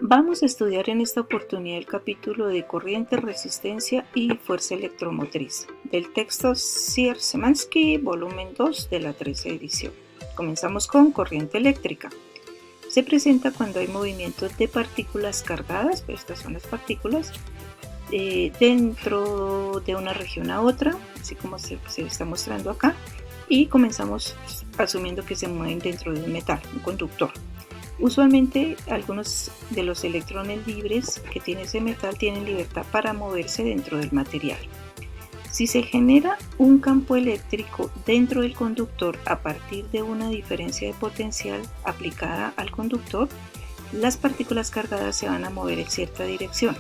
Vamos a estudiar en esta oportunidad el capítulo de corriente, resistencia y fuerza electromotriz del texto Sierzymanski, volumen 2 de la 13 edición. Comenzamos con corriente eléctrica. Se presenta cuando hay movimientos de partículas cargadas, pues estas son las partículas, dentro de una región a otra, así como se está mostrando acá, y comenzamos asumiendo que se mueven dentro de un metal, un conductor. Usualmente algunos de los electrones libres que tiene ese metal tienen libertad para moverse dentro del material. Si se genera un campo eléctrico dentro del conductor a partir de una diferencia de potencial aplicada al conductor, las partículas cargadas se van a mover en cierta dirección.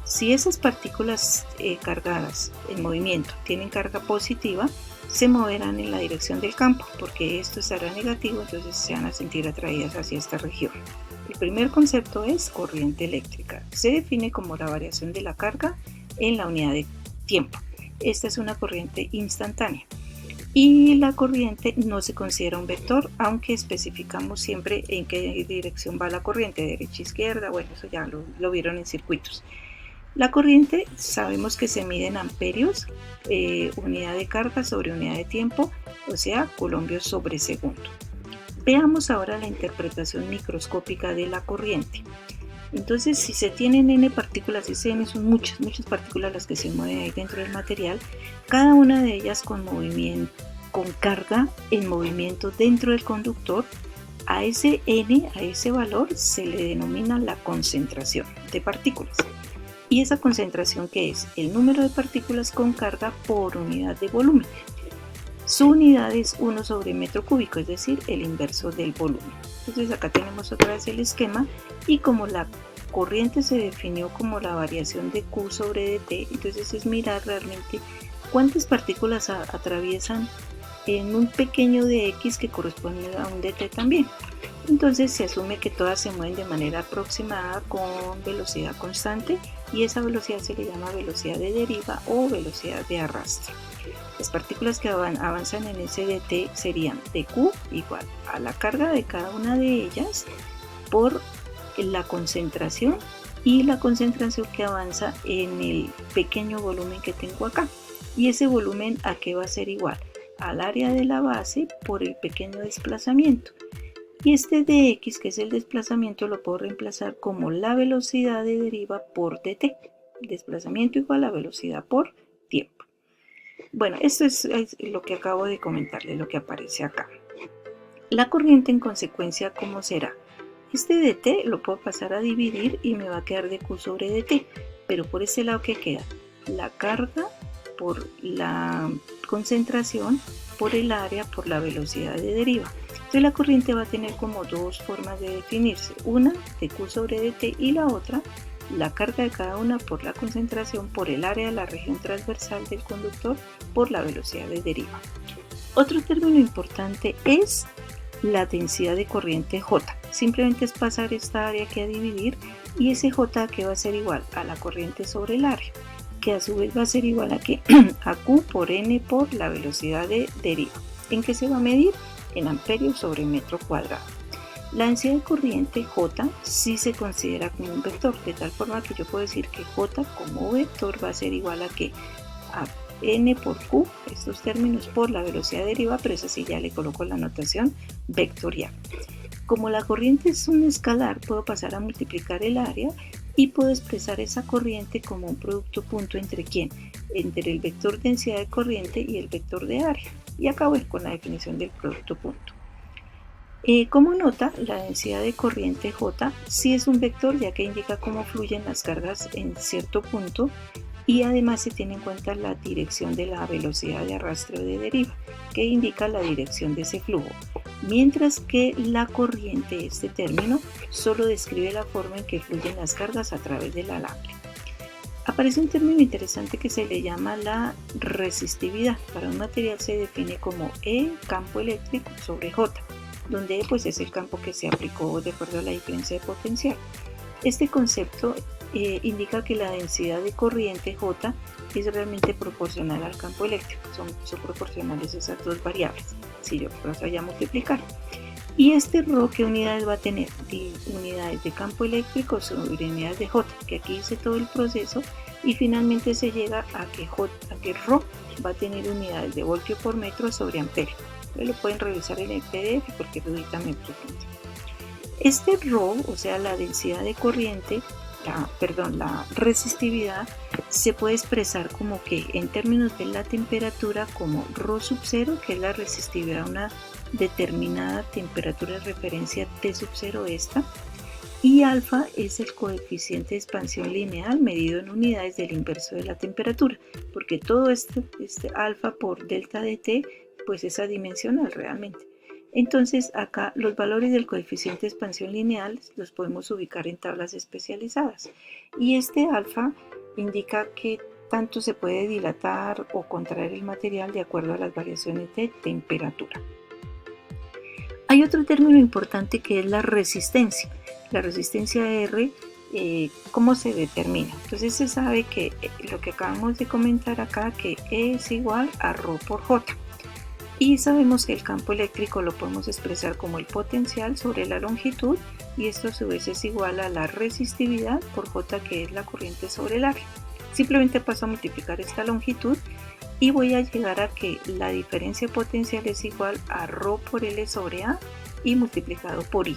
Si esas partículas cargadas en movimiento tienen carga positiva, se moverán en la dirección del campo, porque esto estará negativo, entonces se van a sentir atraídas hacia esta región. El primer concepto es corriente eléctrica. Se define como la variación de la carga en la unidad de tiempo. Esta es una corriente instantánea. Y la corriente no se considera un vector, aunque especificamos siempre en qué dirección va la corriente, derecha, izquierda, bueno, eso ya lo vieron en circuitos. La corriente sabemos que se mide en amperios, unidad de carga sobre unidad de tiempo, o sea, colombios sobre segundo. Veamos ahora la interpretación microscópica de la corriente. Entonces, si se tienen n partículas, y n son muchas partículas las que se mueven ahí dentro del material, cada una de ellas con carga en movimiento dentro del conductor, a ese n, a ese valor, se le denomina la concentración de partículas. ¿Y esa concentración qué es? El número de partículas con carga por unidad de volumen. Su unidad es 1 sobre metro cúbico, es decir, el inverso del volumen. Entonces acá tenemos otra vez el esquema, y como la corriente se definió como la variación de Q sobre dt, entonces es mirar realmente cuántas partículas atraviesan en un pequeño dx que corresponde a un dt también. Entonces se asume que todas se mueven de manera aproximada con velocidad constante, y esa velocidad se le llama velocidad de deriva o velocidad de arrastre. Las partículas que avanzan en ese dt serían dq igual a la carga de cada una de ellas por la concentración, y la concentración que avanza en el pequeño volumen que tengo acá. Y ese volumen, ¿a qué va a ser igual? Al área de la base por el pequeño desplazamiento. Y este dx, que es el desplazamiento, lo puedo reemplazar como la velocidad de deriva por dt. Desplazamiento igual a velocidad por tiempo. Bueno, esto es lo que acabo de comentarles, lo que aparece acá. La corriente, en consecuencia, ¿cómo será? Este dt lo puedo pasar a dividir y me va a quedar dq sobre dt. Pero por ese lado, ¿qué queda? La carga por la concentración por el área por la velocidad de deriva. Entonces la corriente va a tener como dos formas de definirse, una dq sobre dt y la otra la carga de cada una por la concentración por el área de la región transversal del conductor por la velocidad de deriva. Otro término importante es la densidad de corriente J. Simplemente es pasar esta área aquí a dividir, y ese J que va a ser igual a la corriente sobre el área, que a su vez va a ser igual a ¿qué? A Q por N por la velocidad de deriva. ¿En qué se va a medir? En amperios sobre metro cuadrado. La densidad de corriente J sí se considera como un vector, de tal forma que yo puedo decir que J como vector va a ser igual a ¿qué? A N por Q, estos términos por la velocidad de deriva, pero eso sí ya le coloco la notación vectorial. Como la corriente es un escalar, puedo pasar a multiplicar el área y puedo expresar esa corriente como un producto punto entre ¿quién? Entre el vector densidad de corriente y el vector de área. Y acabo con la definición del producto punto. Como nota, la densidad de corriente J sí es un vector, ya que indica cómo fluyen las cargas en cierto punto, y además se tiene en cuenta la dirección de la velocidad de arrastre o de deriva, que indica la dirección de ese flujo, mientras que la corriente, este término, solo describe la forma en que fluyen las cargas a través del alambre. Aparece un término interesante que se le llama la resistividad. Para un material se define como E campo eléctrico sobre J, donde E pues, es el campo que se aplicó de acuerdo a la diferencia de potencial. Este concepto indica que la densidad de corriente J es realmente proporcional al campo eléctrico, son proporcionales esas dos variables, si yo paso allá a multiplicar. Y este Rho, ¿qué unidades va a tener? Unidades de campo eléctrico sobre unidades de J, que aquí hice todo el proceso y finalmente se llega a que Rho va a tener unidades de voltio por metro sobre amperio. Lo pueden revisar en el PDF porque ahorita me pregunto. Este Rho, o sea la densidad de corriente, la resistividad, se puede expresar como que en términos de la temperatura como Rho sub 0, que es la resistividad a una determinada temperatura de referencia T sub 0 esta, y alfa es el coeficiente de expansión lineal medido en unidades del inverso de la temperatura, porque todo este alfa por delta de T pues es adimensional realmente. Entonces acá los valores del coeficiente de expansión lineal los podemos ubicar en tablas especializadas y este alfa indica que tanto se puede dilatar o contraer el material de acuerdo a las variaciones de temperatura. Hay otro término importante que es la resistencia. La resistencia R, ¿cómo se determina? Entonces se sabe que lo que acabamos de comentar acá, que E es igual a Rho por J. Y sabemos que el campo eléctrico lo podemos expresar como el potencial sobre la longitud y esto a su vez es igual a la resistividad por J, que es la corriente sobre el área. Simplemente paso a multiplicar esta longitud y voy a llegar a que la diferencia potencial es igual a Rho por L sobre A y multiplicado por I.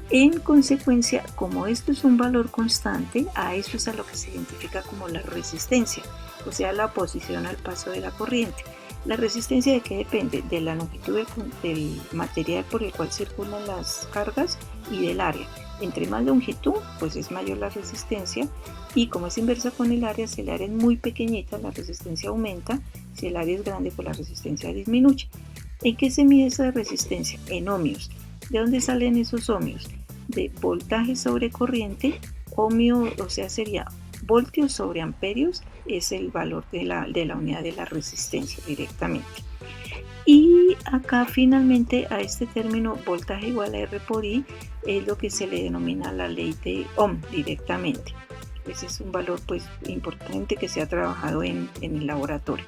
En consecuencia, como esto es un valor constante, a eso es a lo que se identifica como la resistencia, o sea, la oposición al paso de la corriente. ¿La resistencia de qué depende? De la longitud del material por el cual circulan las cargas y del área. Entre más longitud, pues es mayor la resistencia y como es inversa con el área, si el área es muy pequeñita, la resistencia aumenta, si el área es grande, pues la resistencia disminuye. ¿En qué se mide esa resistencia? En ohmios. ¿De dónde salen esos ohmios? De voltaje sobre corriente, ohmio, o sea, sería voltios sobre amperios, es el valor de la unidad de la resistencia directamente. Y acá finalmente a este término voltaje igual a R por I es lo que se le denomina la ley de Ohm directamente. Ese es un valor pues importante que se ha trabajado en el laboratorio.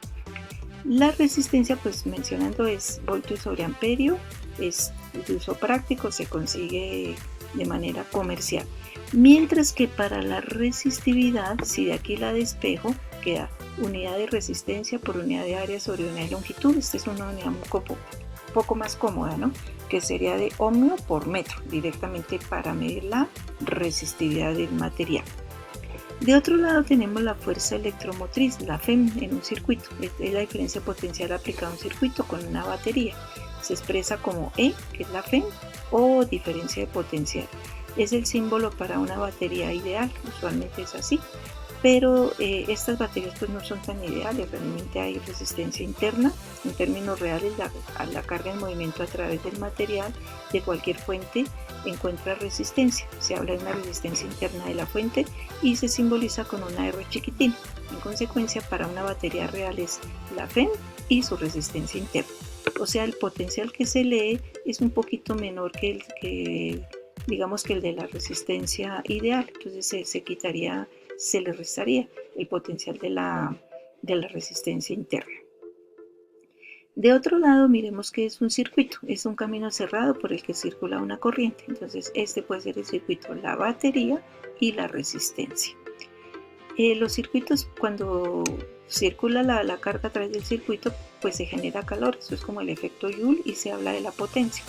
La resistencia, pues mencionando, es voltios sobre amperio, es de uso práctico, se consigue de manera comercial. Mientras que para la resistividad, si de aquí la despejo, queda unidad de resistencia por unidad de área sobre unidad de longitud. Esta es una unidad un poco más cómoda, ¿no? Que sería de ohmio por metro, directamente para medir la resistividad del material. De otro lado tenemos la fuerza electromotriz, la FEM, en un circuito. Es la diferencia potencial aplicada a un circuito con una batería. Se expresa como E, que es la FEM, o diferencia de potencial. Es el símbolo para una batería ideal, usualmente es así. Pero estas baterías pues no son tan ideales, realmente hay resistencia interna. En términos reales, la carga en movimiento a través del material de cualquier fuente encuentra resistencia. Se habla de una resistencia interna de la fuente y se simboliza con una R chiquitina. En consecuencia, para una batería real es la FEM y su resistencia interna. O sea, el potencial que se lee es un poquito menor que el de la resistencia ideal. Entonces se le restaría el potencial de la resistencia interna. De otro lado, miremos que es un circuito, es un camino cerrado por el que circula una corriente. Entonces, este puede ser el circuito, la batería y la resistencia. Los circuitos, cuando circula la carga a través del circuito, pues se genera calor. Eso es como el efecto Joule y se habla de la potencia.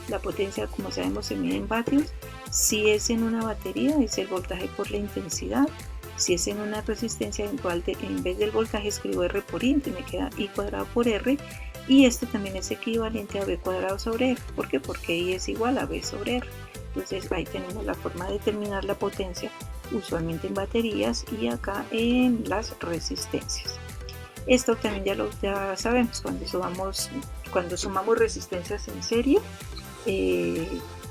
La potencia, como sabemos, se mide en vatios. Si es en una batería, es el voltaje por la intensidad. Si es en una resistencia, en vez del voltaje escribo R por I, entonces me queda I cuadrado por R. Y esto también es equivalente a B cuadrado sobre R. ¿Por qué? Porque I es igual a B sobre R. Entonces ahí tenemos la forma de determinar la potencia, usualmente en baterías y acá en las resistencias. Esto también ya sabemos, cuando sumamos resistencias en serie,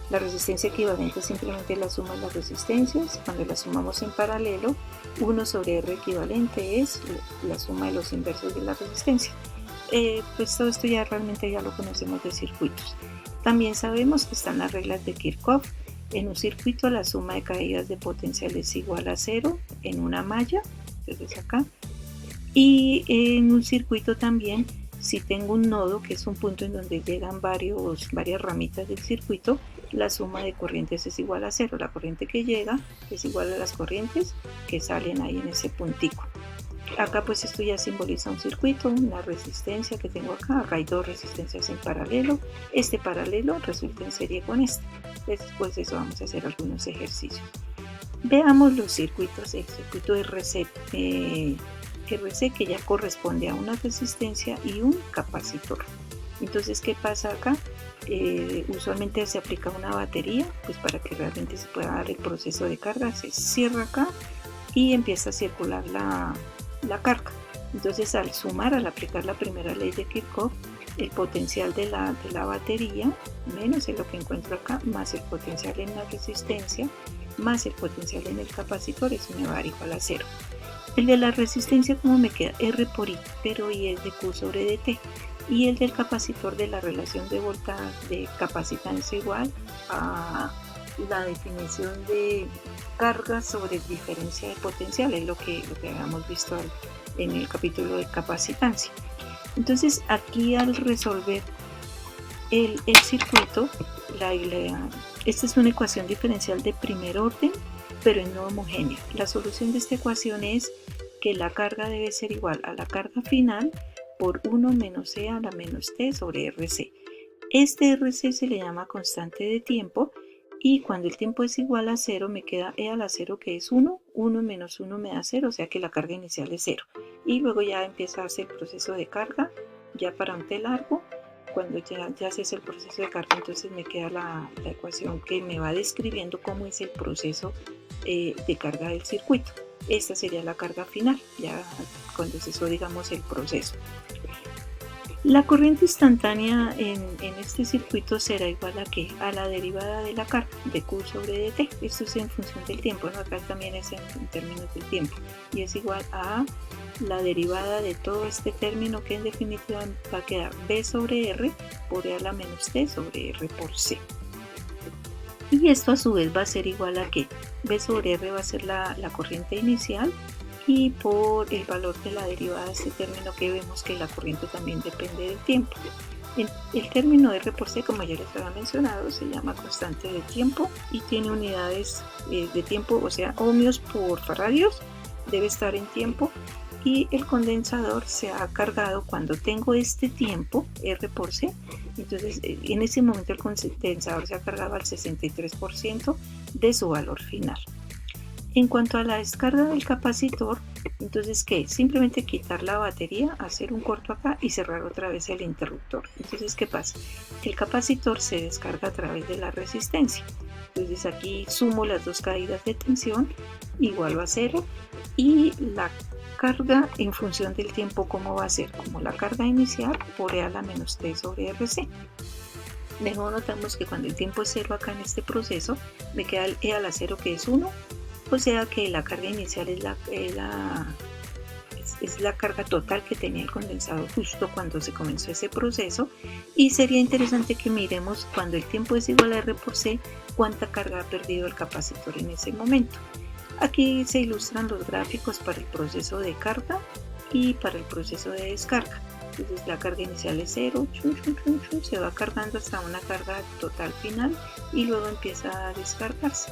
la resistencia equivalente es simplemente la suma de las resistencias. Cuando las sumamos en paralelo, 1 sobre R equivalente es la suma de los inversos de la resistencia. Pues todo esto ya realmente ya lo conocemos de circuitos. También sabemos que están las reglas de Kirchhoff. En un circuito la suma de caídas de potencial es igual a 0 en una malla, entonces acá. Y en un circuito también Si tengo un nodo, que es un punto en donde llegan varias ramitas del circuito, la suma de corrientes es igual a 0. La corriente que llega es igual a las corrientes que salen ahí en ese puntico. Acá pues esto ya simboliza un circuito, una resistencia que tengo acá. Acá hay dos resistencias en paralelo. Este paralelo resulta en serie con este. Después de eso vamos a hacer algunos ejercicios. Veamos los circuitos. El circuito RC, que ya corresponde a una resistencia y un capacitor. Entonces, ¿qué pasa acá? Usualmente se aplica una batería, pues para que realmente se pueda dar el proceso de carga. Se cierra acá y empieza a circular la carga. Entonces, al sumar, al aplicar la primera ley de Kirchhoff, el potencial de la batería menos lo que encuentro acá, más el potencial en la resistencia, más el potencial en el capacitor, eso me va a dar igual a 0. El de la resistencia, ¿cómo me queda? R por I, pero I es de Q sobre dt. Y el del capacitor, de la relación de voltaje de capacitancia igual a la definición de carga sobre diferencia de potencial, es lo que habíamos visto en el capítulo de capacitancia. Entonces aquí, al resolver el circuito, esta es una ecuación diferencial de primer orden, pero no homogénea. La solución de esta ecuación es que la carga debe ser igual a la carga final por 1 menos E a la menos T sobre RC. Este RC se le llama constante de tiempo, y cuando el tiempo es igual a 0 me queda E a la 0, que es 1. 1 menos 1 me da 0, o sea que la carga inicial es 0. Y luego ya empieza a hacer el proceso de carga, ya para un T largo. Cuando ya se hace el proceso de carga, entonces me queda la ecuación que me va describiendo cómo es el proceso de carga del circuito. Esta sería la carga final, ya cuando se hizo, digamos, el proceso. La corriente instantánea en este circuito será igual a ¿qué? A la derivada de la carga, de Q sobre dt. Esto es en función del tiempo, ¿no? Acá también es en términos del tiempo. Y es igual a la derivada de todo este término, que en definitiva va a quedar B sobre R por E a la menos T sobre R por C. Y esto a su vez va a ser igual a ¿qué? B sobre R va a ser la corriente inicial, y por el valor de la derivada de este término, que vemos que la corriente también depende del tiempo. El término R por C, como ya les había mencionado, se llama constante de tiempo y tiene unidades de tiempo, o sea, ohmios por faradios, debe estar en tiempo. Y el condensador se ha cargado cuando tengo este tiempo, R por C. Entonces, en ese momento el condensador se ha cargado al 63% de su valor final. En cuanto a la descarga del capacitor, entonces, ¿qué? Simplemente quitar la batería, hacer un corto acá y cerrar otra vez el interruptor. Entonces, ¿qué pasa? El capacitor se descarga a través de la resistencia. Entonces aquí sumo las dos caídas de tensión, igual a 0, y la carga en función del tiempo, ¿cómo va a ser? Como la carga inicial por E a la menos T sobre RC. De nuevo notamos que cuando el tiempo es 0 acá en este proceso, me queda el E a la 0, que es 1, o sea que la carga inicial es la carga total que tenía el condensador justo cuando se comenzó ese proceso. Y sería interesante que miremos, cuando el tiempo es igual a R por C, cuánta carga ha perdido el capacitor en ese momento. Aquí se ilustran los gráficos para el proceso de carga y para el proceso de descarga. Entonces la carga inicial es 0, se va cargando hasta una carga total final y luego empieza a descargarse.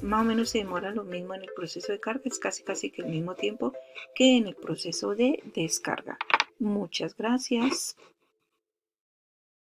Más o menos se demora lo mismo en el proceso de carga, es casi que el mismo tiempo que en el proceso de descarga. Muchas gracias.